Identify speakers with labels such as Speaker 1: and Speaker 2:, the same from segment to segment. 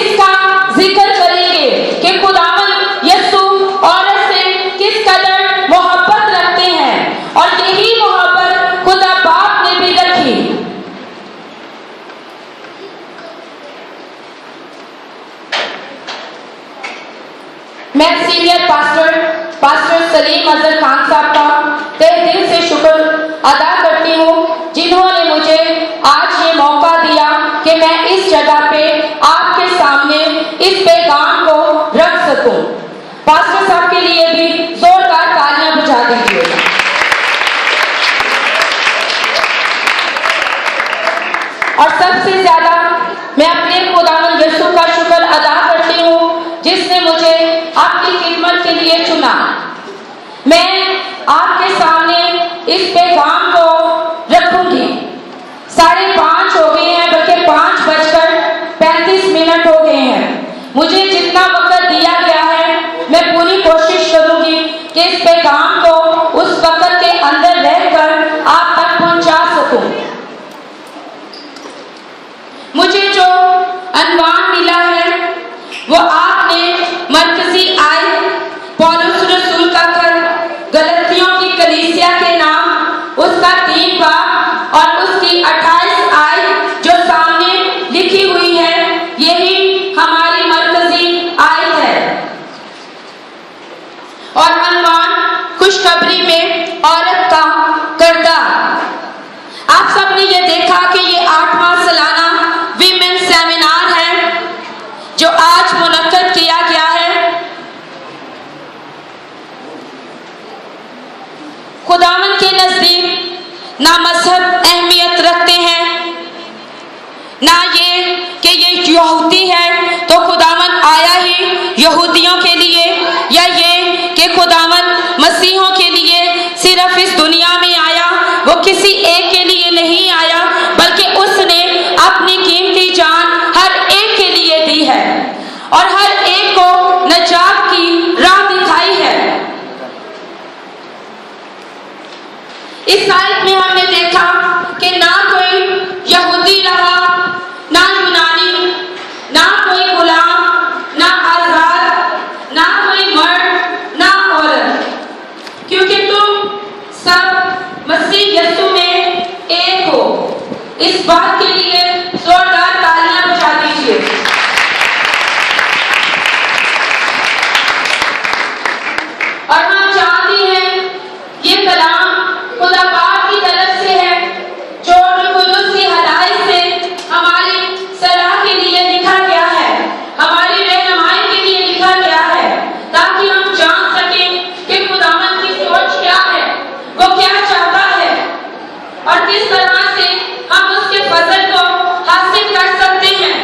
Speaker 1: इसका जिक्र करेंगे कि खुदावंद यीशु औरत से किस कदर मोहब्बत रखते हैं और यही मोहब्बत खुदा बाप ने भी रखी। मैं सीनियर पास्टर सलीम अजहर खान साहब का तहे दिल से शुक्र अदा करती हूँ, जिन्होंने मुझे आज ये मौका दिया कि मैं इस जगह पे आपके सामने इस पैगाम को रख सकूं। पास्टर साहब के लिए भी जोरदार तालियां बजा दीजिए। और सबसे ज्यादा मैं अपने खुदावंद यीशु का शुक्र अदा करती हूँ, जिसने मुझे आपकी खिदमत के लिए चुना। मैं आपके सामने इस पैगाम को रखूंगी। 5:30 हो गए हैं, बल्कि 5:35 हो गए हैं। मुझे जितना वक्त दिया गया है मैं पूरी कोशिश करूंगी कि इस पैगाम को उस वक्त के अंदर रहकर आप तक पहुंचा सकूं। मुझे जो अनवान मिला है वो आपने मरकजी आय पौलुस रसूल का घर गलतियों की कलीसिया के नाम उसका 3 बाब और उसकी 28 आय जो सामने लिखी हुई है, यही हमारी मरकजी आय है। और अनवान खुशखबरी में औरत का किरदार। आप सबने ये देखा कि ये 8वां सालाना विमेन सेमिनार है जो आज मुनक्कद किया गया है। खुदावंद के नजदीक ना मजहब अहमियत रखते हैं, ना ये कि ये यहूदी है तो खुदावंद आया ही यहूदियों के लिए, या ये कि खुदावंद मसीहों के लिए सिर्फ इस दुनिया में आया, वो किसी एक के लिए नहीं आया, बल्कि उसने अपनी कीमती जान हर एक के लिए दी है और हर एक को नजात की राह दिखाई है। इस आयत में हमने देखा कि ना कोई यहूदी रहा, ना यूनानी, ना कोई गुलाम, ना आजाद, ना कोई मर्द, ना औरत, क्योंकि तुम सब मसीह यीशु में एक हो। इस बात के लिए जोरदार तालियां बजा दीजिए। और हम जानते हैं ये कलाम खुदा बाप की तरफ से है, जो कुदुस की हदायत से हमारी सलाह के लिए लिखा गया है, हमारी रहनुमाई के लिए लिखा गया है, ताकि हम जान सकें कि खुदावंद की सोच क्या है, वो क्या चाहता है और किस तरह से हम उसके फजल को हासिल कर सकते हैं।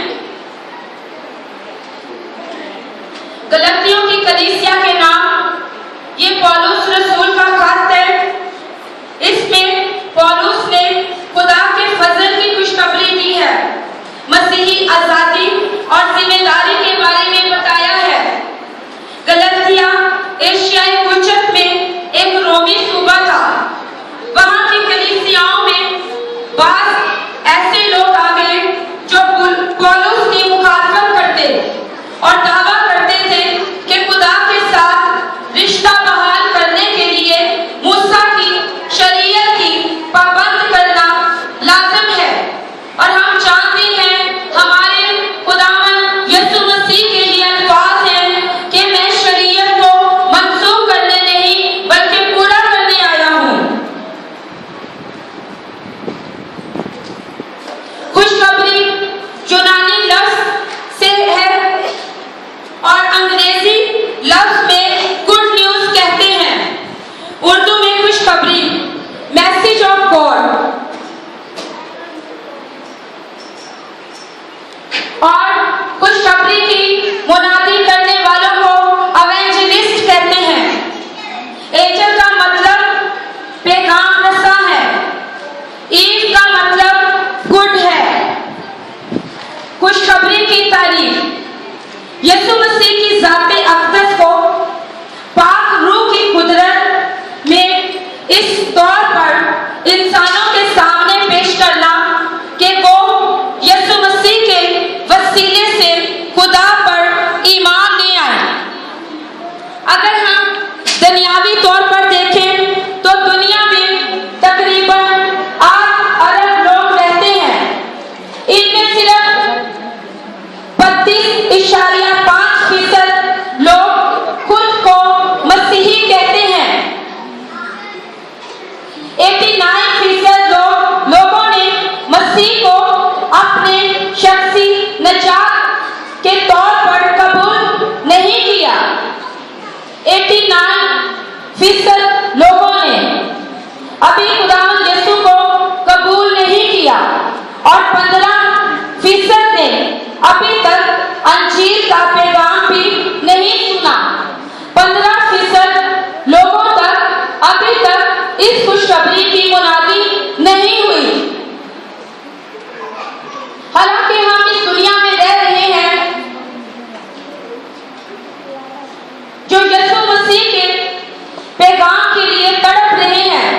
Speaker 1: गलतियों की कलीसिया के नाम ये पौलुस रसूल का खत है। इसमें पौलुस ने खुदा के फजल की खुशखबरी दी है, मसीही आजादी और जिम्मेदारी के बारे में बताया है। गलतिया एशियाई कुचत में एक रोमी सूबा था। वहां की कलीसियाओं में बाज ऐसे लोग आ गए जो पौलुस की मुखालफत करते और दावा करते थे कि खुदा के साथ रिश्ता बहाल करने के लिए मूसा की शरीयत की पाबंद करना लाजिम है। और हम जानते हैं हमारे खुदावंद यीशु मसीह के लिए अल्फाज हैं कि मैं शरीयत को मंसूख करने नहीं बल्कि पूरा करने आया हूँ। खुशखबरी यूनानी लफ्ज से है और अंग्रेजी लफ्ज में गुड न्यूज कहते हैं। उर्दू में खुशखबरी मैसेज ऑफ गॉड। और खुशखबरी की मुनादी करने वालों को एवेंजलिस्ट कहते हैं। एंजल का मतलब पैगाम रसा है, ईव का मतलब गुड है। खुशखबरी की तारीफ यीशु मसीह की ज़ाते अक़दस को पाक रूह की कुदरत में इस तौर पर इंसानों के सामने पेश करना कि वो यीशु मसीह के वसीले से खुदा 89% लोगों ने अभी खुदावंद यीशु को कबूल नहीं किया और 15% ने अभी तक अंजील का पैगाम भी नहीं सुना। 15% लोगों तक अभी तक इस खुशखबरी की मुनादी नहीं हुई। हालांकि हम इस दुनिया में रह रहे हैं जो यीशु मसीह के पैगाम के लिए तड़प रहे हैं।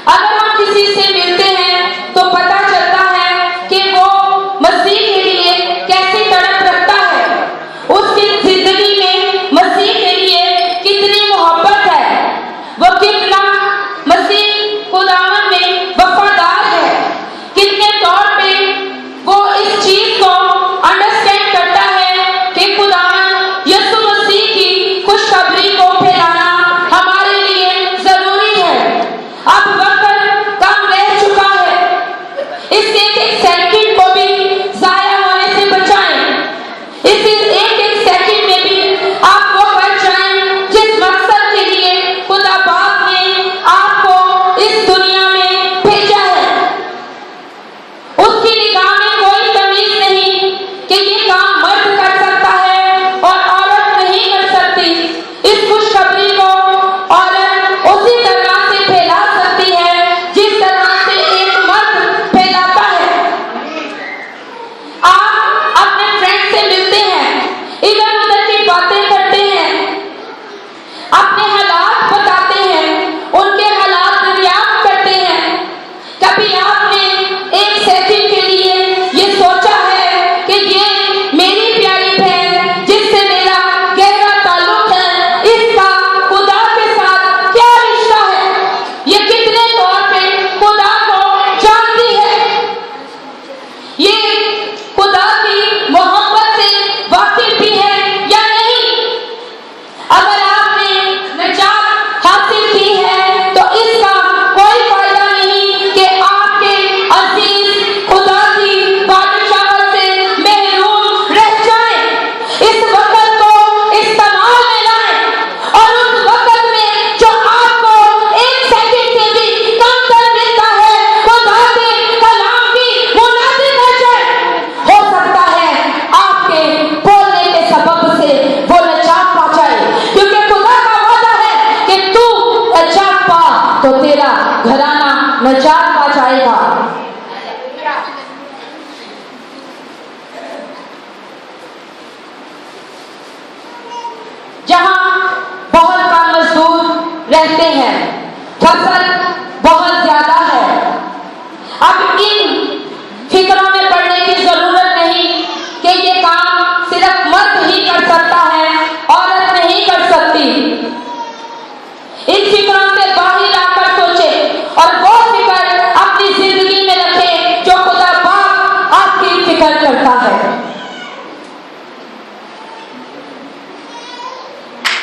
Speaker 1: अगर हम किसी से मिलते हैं तो पता चलता है कि वो मसीह के लिए कैसी तड़प रखता है, उसकी जिंदगी में मसीह के लिए कितनी मोहब्बत है, वो कितना मसीह खुदावन में वफादार है, कितने तौर पे वो इस चीज को अंडरस्टैंड करता है कि खुदावन यीशु मसीह की खुशखबरी को फैलाना हमारे लिए जरूरी है। अब वक्त कम रह चुका है, इस एक सेकंड को भी जाया होने से बचाएं। इस एक सेकंड में भी आप वो कर जाएं जिस मकसद के लिए खुदा बाप ने आपको इस दुनिया में भेजा है। उसकी निगाह में कोई तमीज नहीं कि ये काम मर्द कर सकता है और औरत नहीं कर सकती। इस खुशखबरी को औरत उसी तरह से फैला सकती है जिस तरह से एक मर्द फैलाता है। आप अपने फ्रेंड से मिलते हैं, इधर उधर की बातें करते हैं, अपने हालात बताते हैं, उनके हालात दरियाफ्त करते हैं। कभी आपने एक सेकंड के लिए ये सोचा है कि ये मेरी प्यारी बहन जिससे मेरा गहरा ताल्लुक है, इसका खुदा के साथ क्या रिश्ता है, ये कितने तौर पे खुदा को जानती है, ये खुदा की मोहब्बत से वाकिफ भी है या नहीं। अगर आपने निजात हासिल की है तो इसका कोई फायदा नहीं कि आपके अजीज खुदा की बादशाहत से महरूम रह जाएं। इस वक्त को इस्तेमाल में लाएं और उस वक्त में जो आपको एक सेकंड से भी कम कर मिलता है, खुदा के कलाम की मुनादी कर जाए। हो सकता है आपके बोलने के सबब से वो निजात पा जाए, क्योंकि खुदा का वादा है कि तू निजात पा तो तेरा घराना निजात पा जाएगा। जहां बहुत कम मजदूर रहते हैं, फसल